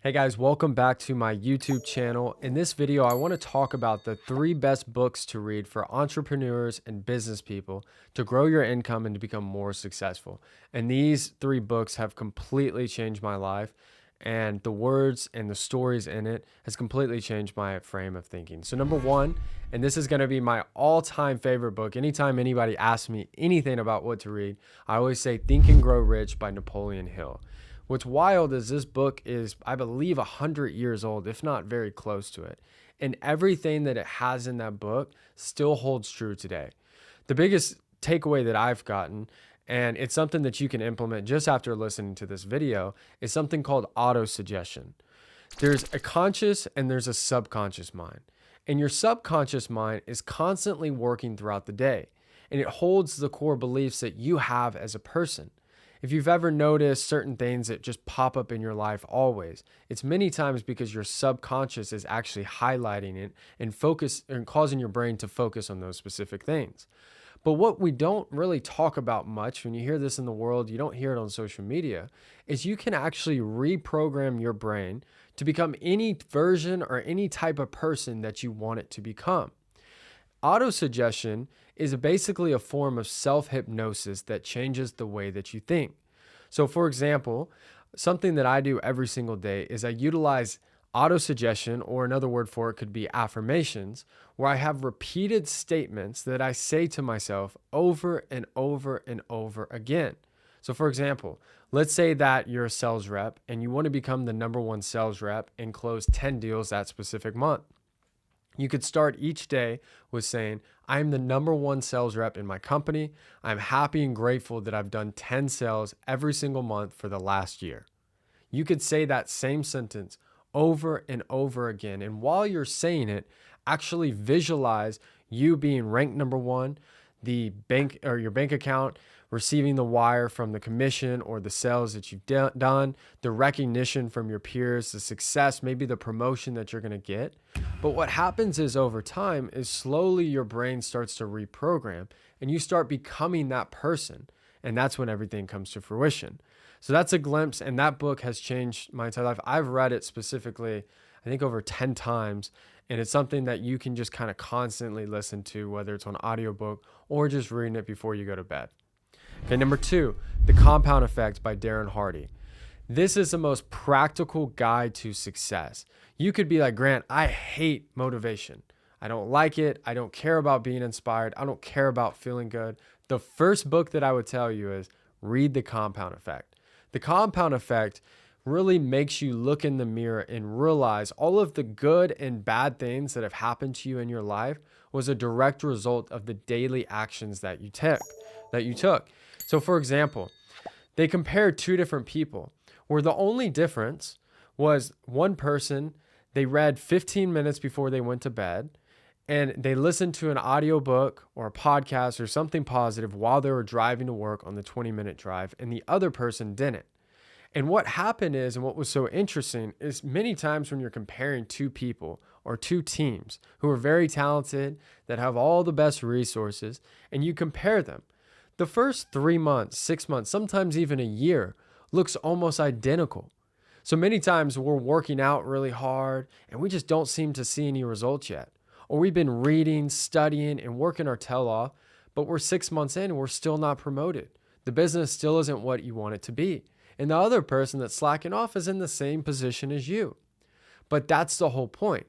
Hey guys, welcome back to my YouTube channel. In this video, I want to talk about the 3 best books to read for entrepreneurs and business people to grow your income and to become more successful. And these 3 books have completely changed my life, and the words and the stories in it has completely changed my frame of thinking. So number 1, and this is going to be my all-time favorite book. Anytime anybody asks me anything about what to read, I always say Think and Grow Rich by Napoleon Hill. What's wild is this book is, I believe, 100 years old, if not very close to it. And everything that it has in that book still holds true today. The biggest takeaway that I've gotten, and it's something that you can implement just after listening to this video, is something called auto-suggestion. There's a conscious and there's a subconscious mind. And your subconscious mind is constantly working throughout the day. And it holds the core beliefs that you have as a person. If you've ever noticed certain things that just pop up in your life always, it's many times because your subconscious is actually highlighting it and causing your brain to focus on those specific things. But what we don't really talk about much, when you hear this in the world, you don't hear it on social media, is you can actually reprogram your brain to become any version or any type of person that you want it to become. Autosuggestion is basically a form of self-hypnosis that changes the way that you think. So for example, something that I do every single day is I utilize autosuggestion, or another word for it could be affirmations, where I have repeated statements that I say to myself over and over and over again. So for example, let's say that you're a sales rep and you want to become the #1 sales rep and close 10 deals that specific month. You could start each day with saying, I'm the #1 sales rep in my company. I'm happy and grateful that I've done 10 sales every single month for the last year. You could say that same sentence over and over again. And while you're saying it, actually visualize you being ranked #1, the bank or your bank account receiving the wire from the commission or the sales that you've done, the recognition from your peers, the success, maybe the promotion that you're going to get. But what happens is over time is slowly your brain starts to reprogram and you start becoming that person. And that's when everything comes to fruition. So that's a glimpse, and that book has changed my entire life. I've read it specifically, I think over 10 times. And it's something that you can just kind of constantly listen to, whether it's on audiobook or just reading it before you go to bed. Okay, number 2, The Compound Effect by Darren Hardy. This is the most practical guide to success. You could be like, Grant, I hate motivation. I don't like it. I don't care about being inspired. I don't care about feeling good. The first book that I would tell you is read The Compound Effect. The Compound Effect really makes you look in the mirror and realize all of the good and bad things that have happened to you in your life was a direct result of the daily actions that you took. So for example, they compared 2 different people where the only difference was one person, they read 15 minutes before they went to bed, and they listened to an audiobook or a podcast or something positive while they were driving to work on the 20-minute drive, and the other person didn't. And what happened is, and what was so interesting is many times when you're comparing 2 people or 2 teams who are very talented, that have all the best resources, and you compare them, the first 3 months, 6 months, sometimes even a year looks almost identical. So many times we're working out really hard and we just don't seem to see any results yet. Or we've been reading, studying, and working our tail off, but we're 6 months in and we're still not promoted. The business still isn't what you want it to be. And the other person that's slacking off is in the same position as you. But that's the whole point.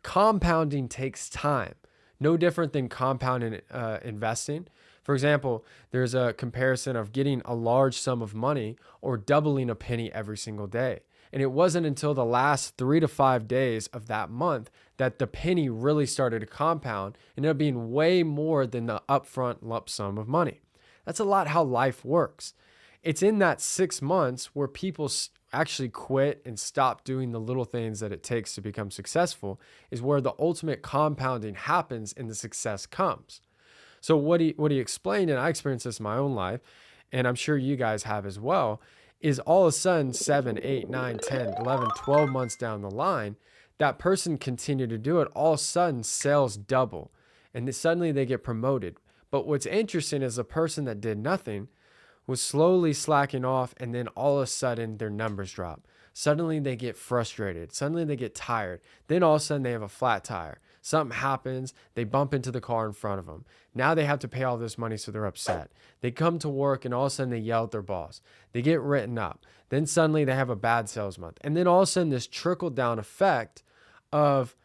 Compounding takes time. No different than compounding investing. For example, there's a comparison of getting a large sum of money or doubling a penny every single day. And it wasn't until the last 3 to 5 days of that month that the penny really started to compound and ended up being way more than the upfront lump sum of money. That's a lot how life works. It's in that 6 months where people actually quit and stop doing the little things that it takes to become successful is where the ultimate compounding happens and the success comes. So what he explained, and I experienced this in my own life, and I'm sure you guys have as well, is all of a sudden 7, 8, 9, 10, 11, 12 months down the line, that person continued to do it. All of a sudden sales double and then suddenly they get promoted. But what's interesting is the person that did nothing was slowly slacking off, and then all of a sudden their numbers drop. Suddenly they get frustrated. Suddenly they get tired. Then all of a sudden they have a flat tire. Something happens. They bump into the car in front of them. Now they have to pay all this money, so they're upset. They come to work and all of a sudden they yell at their boss. They get written up. Then suddenly they have a bad sales month. And then all of a sudden this trickle down effect of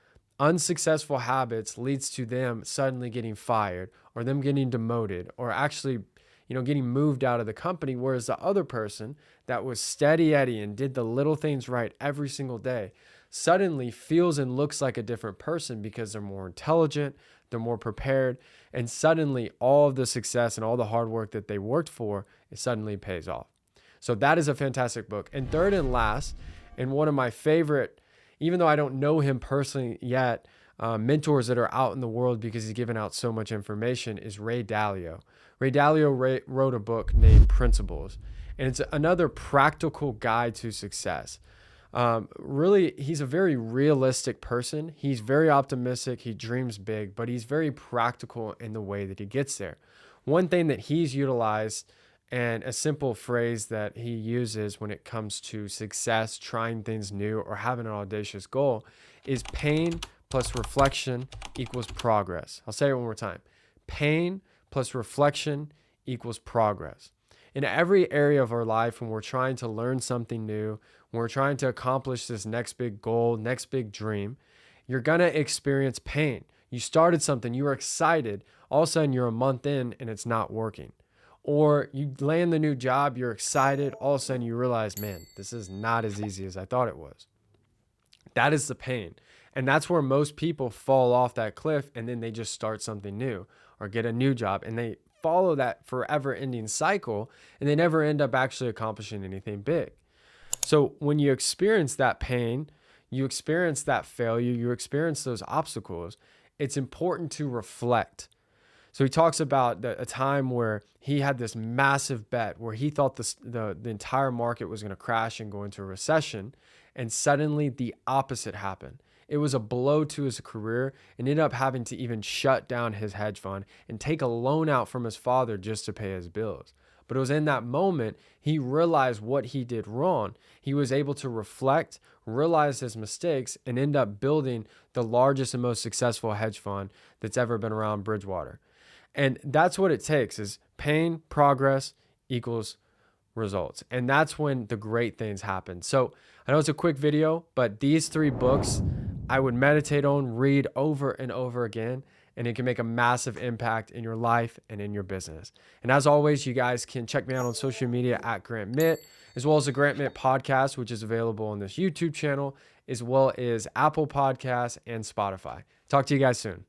unsuccessful habits leads to them suddenly getting fired or them getting demoted or actually, getting moved out of the company. Whereas the other person that was steady Eddie and did the little things right every single day suddenly feels and looks like a different person because they're more intelligent, they're more prepared, and suddenly all of the success and all the hard work that they worked for, it suddenly pays off. So that is a fantastic book. And third and last, and one of my favorite, even though I don't know him personally yet, mentors that are out in the world because he's given out so much information, is Ray Dalio. Ray Dalio wrote a book named Principles, and it's another practical guide to success. Really, he's a very realistic person. He's very optimistic. He dreams big, but he's very practical in the way that he gets there. One thing that he's utilized, and a simple phrase that he uses when it comes to success, trying things new, or having an audacious goal, is pain plus reflection equals progress. I'll say it one more time. Pain plus reflection equals progress. In every area of our life, when we're trying to learn something new, when we're trying to accomplish this next big goal, next big dream, you're going to experience pain. You started something, you were excited, all of a sudden you're a month in and it's not working. Or you land the new job, you're excited, all of a sudden you realize, man, this is not as easy as I thought it was. That is the pain. And that's where most people fall off that cliff, and then they just start something new or get a new job, and they follow that forever ending cycle, and they never end up actually accomplishing anything big. So when you experience that pain, you experience that failure, you experience those obstacles, it's important to reflect. So he talks about a time where he had this massive bet where he thought the entire market was going to crash and go into a recession, and suddenly the opposite happened. It was a blow to his career, and ended up having to even shut down his hedge fund and take a loan out from his father just to pay his bills. But it was in that moment he realized what he did wrong. He was able to reflect, realize his mistakes, and end up building the largest and most successful hedge fund that's ever been around Bridgewater. And that's what it takes, is pain, progress equals results. And that's when the great things happen. So I know it's a quick video, but these 3 books I would meditate on, read over and over again, and it can make a massive impact in your life and in your business. And as always, you guys can check me out on social media at Grant Mitt, as well as the Grant Mitt Podcast, which is available on this YouTube channel, as well as Apple Podcasts and Spotify. Talk to you guys soon.